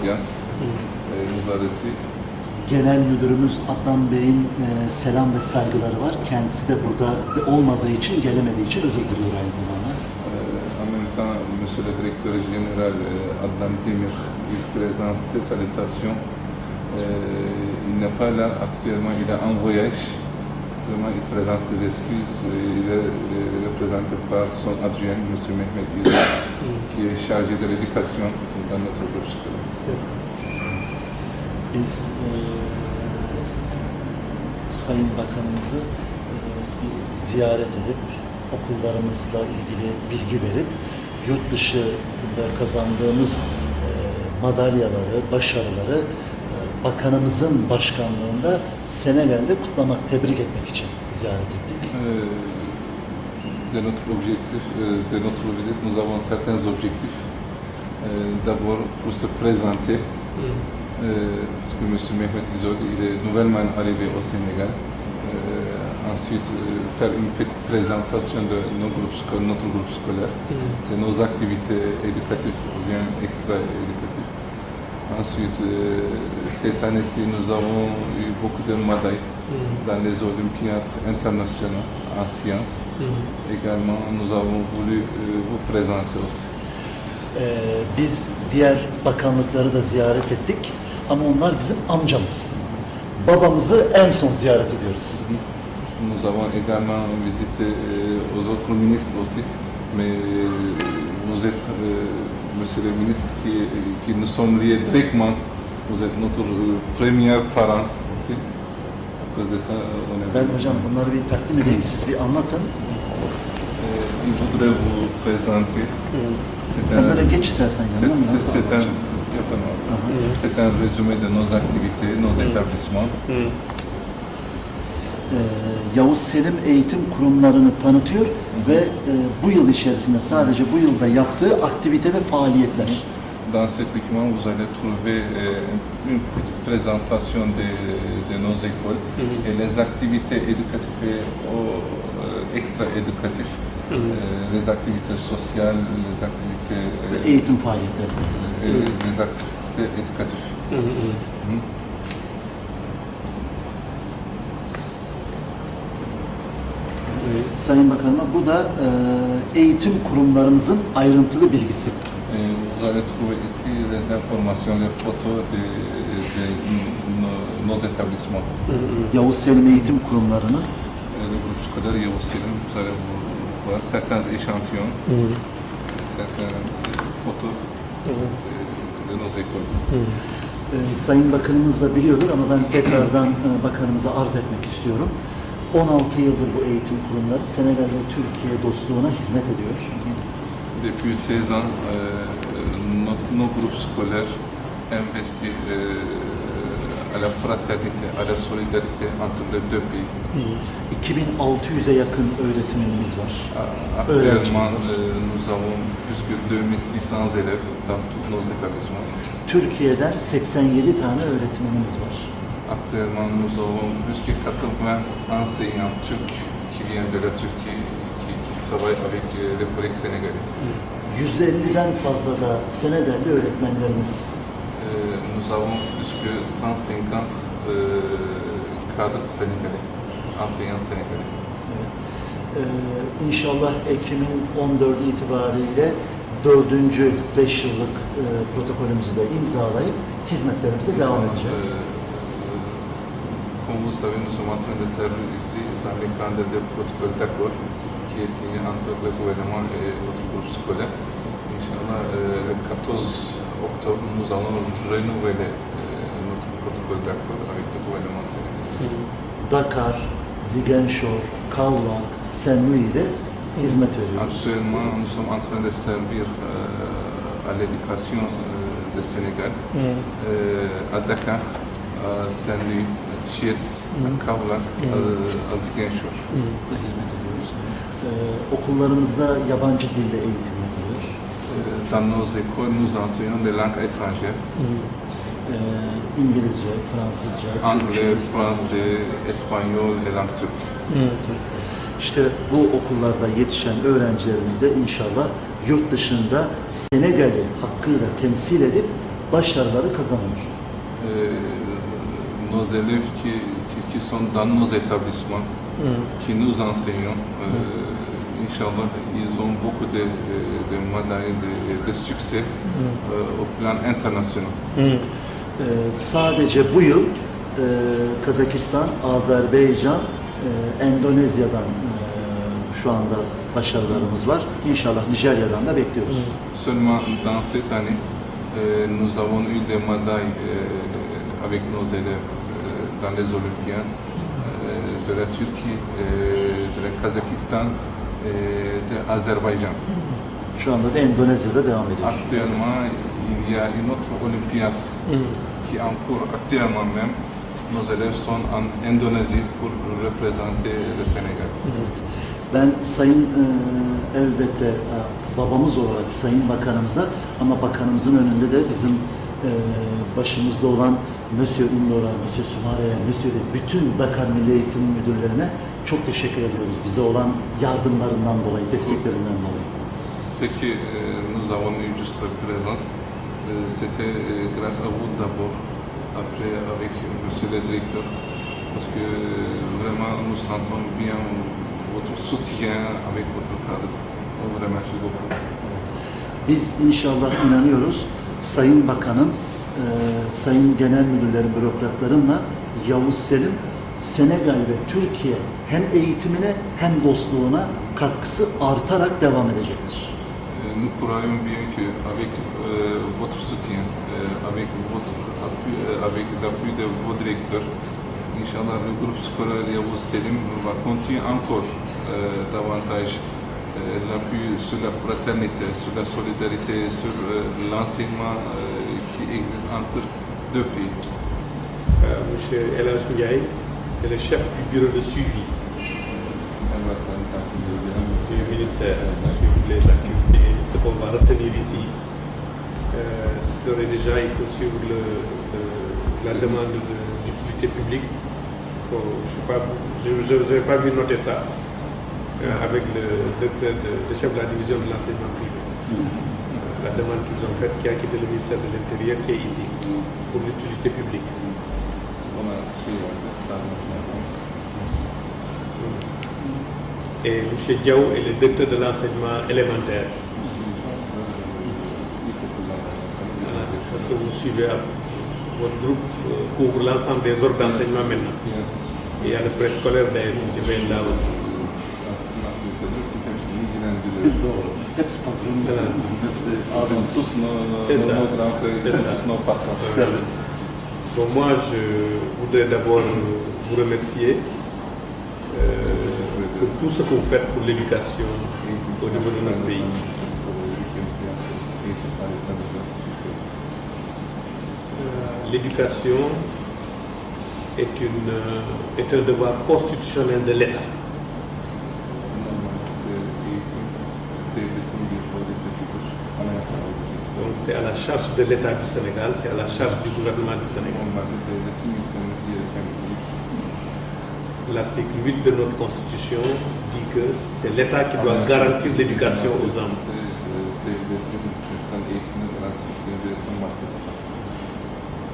audience nous a reçus. Genel Müdürümüz Adnan Bey'in selam ve saygıları var. Kendisi de burada olmadığı için, gelemediği için özür diliyor aynı zamanda. En même temps, Monsieur le Directeur Général Adnan Demir, il présente ses salutations. Il n'est pas là actuellement, il est en voyage. Vraiment, il présente ses excuses. Il est représenté par son adjoint, M. Mehmet İzel, qui est chargé de l'éducation dans notre groupe scolaire. Biz Sayın Bakanımızı bir ziyaret edip okullarımızla ilgili bilgi verip yurt dışında kazandığımız madalyaları, başarıları Bakanımızın başkanlığında Senegal'de kutlamak, tebrik etmek için ziyaret ettik. De notre objectif, de notre visite, nous avons certains objectifs. D'abord, pour se présenter, parce que M. Mehmet İzel, il est nouvellement arrivé au Sénégal. Ensuite, faire une petite présentation de notre groupe scolaire, de nos activités éducatives ou bien extra-éducatives. Ensuite, cette année-ci, nous avons eu beaucoup de médailles dans les Olympiades internationales en sciences. Également, nous avons voulu vous présenter aussi. Biz diğer bakanlıkları da ziyaret ettik ama onlar bizim amcamız. Babamızı en son ziyaret ediyoruz. Nous avons également visité aux autres ministres aussi, mais vous êtes, monsieur le ministre, qui nous sommes liés directement. Vous êtes notre premier parent aussi. À cause de ça, on est... Ben hocam bunları bir takdim edeyim, siz bir anlatın. Il voudrait vous présenter. Sen böyle geç istersen yanına. C'est un résumé de nos activités, nos établissements. Yavuz Selim Eğitim Kurumlarını tanıtıyor ve bu yıl içerisinde sadece bu yılda yaptığı aktivite ve faaliyetler. Dans cet document, vous allez trouver une petite présentation de nos écoles et les activités éducatives et extra-éducatives, les activités sociales, les activités... Eğitim faaliyetleri. Les activités éducatives. Sayın Bakanıma, bu da eğitim kurumlarımızın ayrıntılı bilgisi. Vous allez trouver ici les informations, les photos de nos établissements. Yavuz Selim Eğitim Kurumlarını. Le groupe scolaire Yavuz Selim, vous allez voir certains échantillons, certaines photos de nos écoles. Sayın Bakanımız da biliyordur ama ben tekrardan Bakanımıza arz etmek istiyorum. 16 yıldır bu eğitim kurumları Senegal ve Türkiye dostluğuna hizmet ediyor. Depuis 16 ans, nos groupes scolaires investis à la fraternité, à la solidarité entre les deux pays. 2600'e yakın öğretmenimiz var. Actuellement, nous avons plus que 2600 élèves dans tous nos établissements. Türkiye'den 87 tane öğretmenimiz var. Actuellement, nous avons plus que 80 enseignants turcs qui viennent de la Turquie, qui travaillent avec les collègues sénégalais. 150'den fazla da Senegalli öğretmenlerimiz. Nous avons plus que 150 cadres sénégalais, enseignants sénégalais. İnşallah Ekim'in 14'ü itibariyle 4. 5 yıllık protokolümüzü de imzalayıp hizmetlerimize devam edeceğiz. Comme vous savez, nous sommes en train de servir ici dans le cadre des protocoles d'accord qui est signé entre le gouvernement et notre groupe scolaire. Inch'Allah, le 14 octobre, nous allons renouveler notre protocole d'accord avec le gouvernement sénégalais. Dakar, Ziguinchor, Kaolack, Saint-Louis'de hizmet veriyoruz. Actuellement, nous sommes en train de servir à l'éducation du Sénégal, à Dakar, à Saint-Louis, Thiès, à Kaolack, à Ziguinchor. Hizmet ediyoruz. Okullarımızda yabancı dille eğitim yapılıyor. Dans nos écoles, nous enseignons des langues étrangères. İngilizce, Fransızca, Anglais, français, espagnol et langue turque. İşte bu okullarda yetişen öğrencilerimiz de inşallah yurt dışında Senegal'i hakkıyla temsil edip başarıları kazanıyor. Nos élèves qui sont dans nos établissements, qui nous enseignent, Inch'Allah, ils ont beaucoup de médailles, de succès au plan international. Sadece bu yıl Kazakistan, Azerbaycan, Endonezya'dan şu anda başarılarımız var. İnşallah Nijerya'dan da bekliyoruz. Seulement dans cette année, nous avons eu des médailles avec nos élèves dans les Olympiades de la Turquie, de la Kazakhstan et de l'Azerbaïdjan. Şu anda da Endonezya'da devam ediyor. Actuellement, il y a une autre Olympiade qui est en cours actuellement même. Nos élèves sont en Indonésie pour représenter le Sénégal. Evet. Ben sayın elbette babamız olarak sayın bakanımıza ama bakanımızın önünde de bizim başımızda olan Monsieur Indora, Monsieur Sumare, Monsieur de bütün Dakar Milli Eğitim Müdürlerine çok teşekkür ediyoruz. Bize olan yardımlarından dolayı, desteklerinden dolayı. Ce que nous avons eu jusqu'à présent, c'était grâce à vous d'abord, après avec Monsieur le Directeur, parce que vraiment nous sentons bien votre soutien avec votre cadre. On vous remercie beaucoup. Biz inşallah inanıyoruz Sayın Bakan'ın, Sayın Genel Müdürlerin, bürokratlarınla Yavuz Selim, Senegal ve Türkiye hem eğitimine hem dostluğuna katkısı artarak devam edecektir. Nous croyons bien qu'avec votre soutien, avec votre appui, avec l'appui de vos directeurs, Inch'Allah, le groupe scolaire Yavuz Selim va continuer encore davantage l'appui sur la fraternité, sur la solidarité, sur l'enseignement qui existe entre deux pays. Monsieur El Hadj Ndiaye est le chef du bureau de suivi du ministère sur les activités. Ce qu'on va retenir ici, d'ores et déjà, il faut suivre la demande d'utilité publique. Je n'avais pas vu noter ça avec le directeur, le chef de la division de l'enseignement privé. La demande qu'ils ont faite, qui a quitté le ministère de l'Intérieur, qui est ici, pour l'utilité publique. Et M. Diaw est le directeur de l'enseignement élémentaire. Voilà, parce que vous suivez, votre groupe couvre l'ensemble des ordres d'enseignement maintenant. Et il y a le préscolaire d'ailleurs qui vient là aussi. Doğru. Hepsi patronumuz. Hepsi abimiz. Tous nos grands frères, tous nos patrons. Bon, moi, je voudrais d'abord vous remercier pour tout ce que vous faites pour l'éducation au niveau de notre pays. L'éducation est un devoir constitutionnel de l'État. Donc c'est à la charge de l'État du Sénégal, c'est à la charge du gouvernement du Sénégal. L'article 8 de notre constitution dit que c'est l'État qui doit garantir l'éducation aux enfants.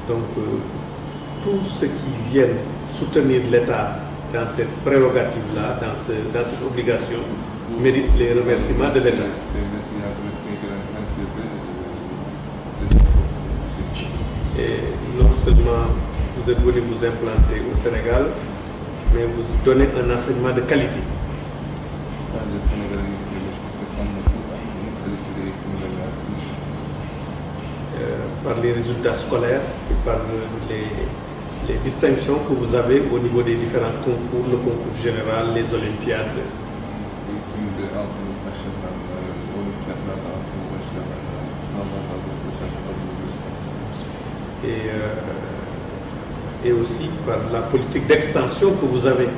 Donc tous ceux qui viennent soutenir l'État dans cette prérogative-là, dans cette obligation, méritent les remerciements de l'État. Et non seulement vous êtes venu vous implanter au Sénégal, mais vous donnez un enseignement de qualité. Par les résultats scolaires et par les distinctions que vous avez au niveau des différents concours, le concours général, les Olympiades. Et aussi par la politique d'extension que vous avez,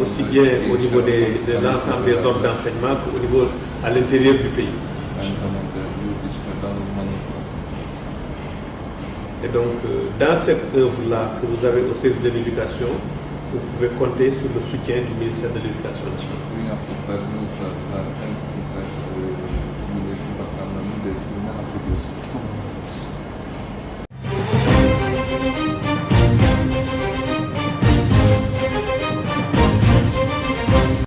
aussi bien au niveau de l'ensemble des ordres d'enseignement qu'au niveau à l'intérieur du pays. Et donc, dans cette œuvre-là que vous avez au service de l'éducation, vous pouvez compter sur le soutien du ministère de l'Éducation nationale.